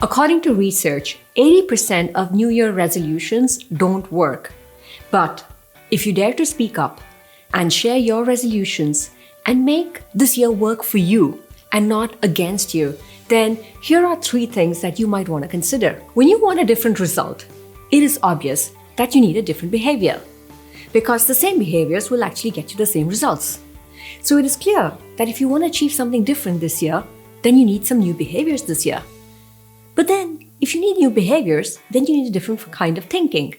According to research, 80% of New Year resolutions don't work. But if you dare to speak up and share your resolutions and make this year work for you and not against you, then here are 3 things that you might want to consider. When you want a different result, it is obvious that you need a different behavior, because the same behaviors will actually get you the same results. So it is clear that if you want to achieve something different this year, then you need some new behaviors this year. But then, if you need new behaviors, then you need a different kind of thinking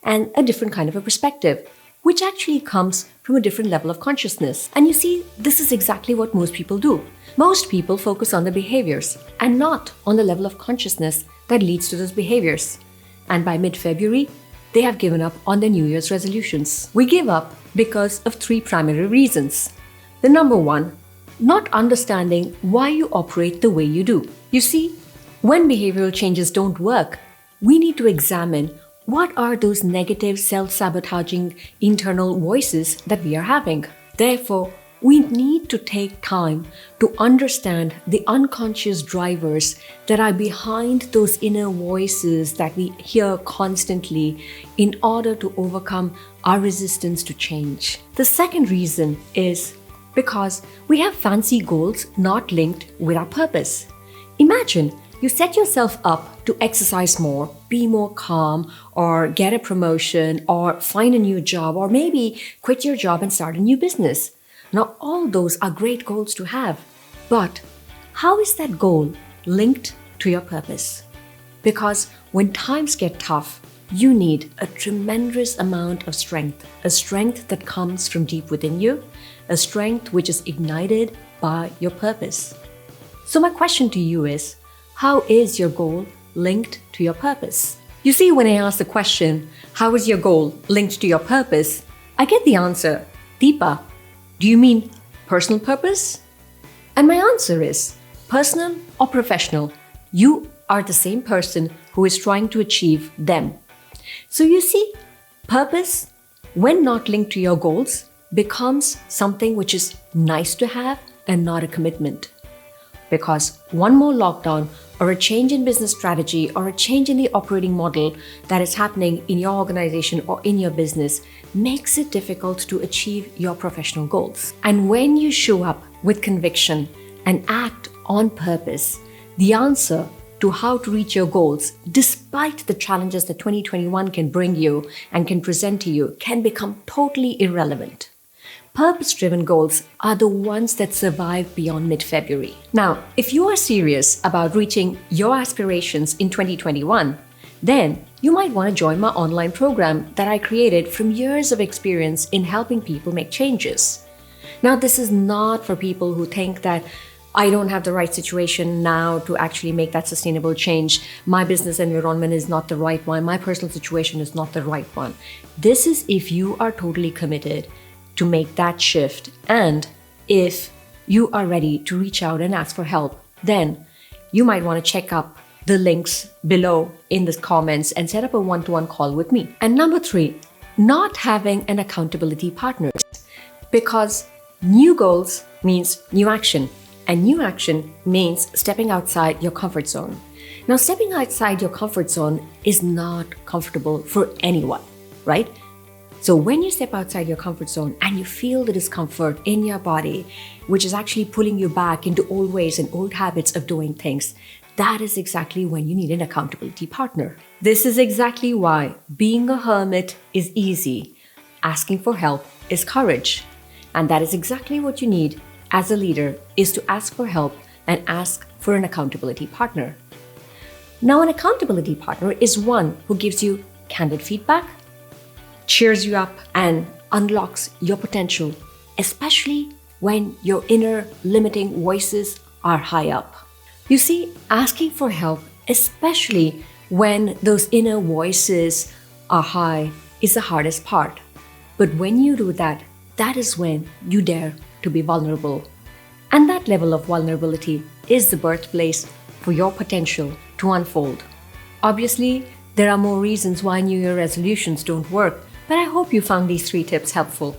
and a different kind of a perspective, which actually comes from a different level of consciousness. And you see, this is exactly what most people do. Most people focus on the behaviors and not on the level of consciousness that leads to those behaviors. And by mid-February, they have given up on their New Year's resolutions. We give up because of 3 primary reasons. The number 1, not understanding why you operate the way you do. You see, when behavioral changes don't work, we need to examine what are those negative, self-sabotaging internal voices that we are having. Therefore, we need to take time to understand the unconscious drivers that are behind those inner voices that we hear constantly in order to overcome our resistance to change. The second reason is because we have fancy goals not linked with our purpose. Imagine you set yourself up to exercise more, be more calm, or get a promotion, or find a new job, or maybe quit your job and start a new business. Now, all those are great goals to have. But how is that goal linked to your purpose? Because when times get tough, you need a tremendous amount of strength, a strength that comes from deep within you, a strength which is ignited by your purpose. So my question to you is, how is your goal linked to your purpose? You see, when I ask the question, how is your goal linked to your purpose? I get the answer, Deepa, do you mean personal purpose? And my answer is, personal or professional, you are the same person who is trying to achieve them. So you see, purpose, when not linked to your goals, becomes something which is nice to have and not a commitment. Because one more lockdown or a change in business strategy or a change in the operating model that is happening in your organization or in your business makes it difficult to achieve your professional goals. And when you show up with conviction and act on purpose, the answer to how to reach your goals, despite the challenges that 2021 can bring you and can present to you, can become totally irrelevant. Purpose-driven goals are the ones that survive beyond mid-February. Now, if you are serious about reaching your aspirations in 2021, then you might want to join my online program that I created from years of experience in helping people make changes. Now, this is not for people who think that I don't have the right situation now to actually make that sustainable change. My business environment is not the right one. My personal situation is not the right one. This is if you are totally committed to make that shift. And if you are ready to reach out and ask for help, then you might want to check up the links below in the comments and set up a one-to-one call with me. And number 3, not having an accountability partner, because new goals means new action, and new action means stepping outside your comfort zone. Now, stepping outside your comfort zone is not comfortable for anyone, right? So when you step outside your comfort zone and you feel the discomfort in your body, which is actually pulling you back into old ways and old habits of doing things, that is exactly when you need an accountability partner. This is exactly why being a hermit is easy. Asking for help is courage. And that is exactly what you need as a leader, is to ask for help and ask for an accountability partner. Now, an accountability partner is one who gives you candid feedback, cheers you up, and unlocks your potential, especially when your inner limiting voices are high up. You see, asking for help, especially when those inner voices are high, is the hardest part. But when you do that, that is when you dare to be vulnerable. And that level of vulnerability is the birthplace for your potential to unfold. Obviously, there are more reasons why New Year resolutions don't work, but I hope you found these 3 tips helpful.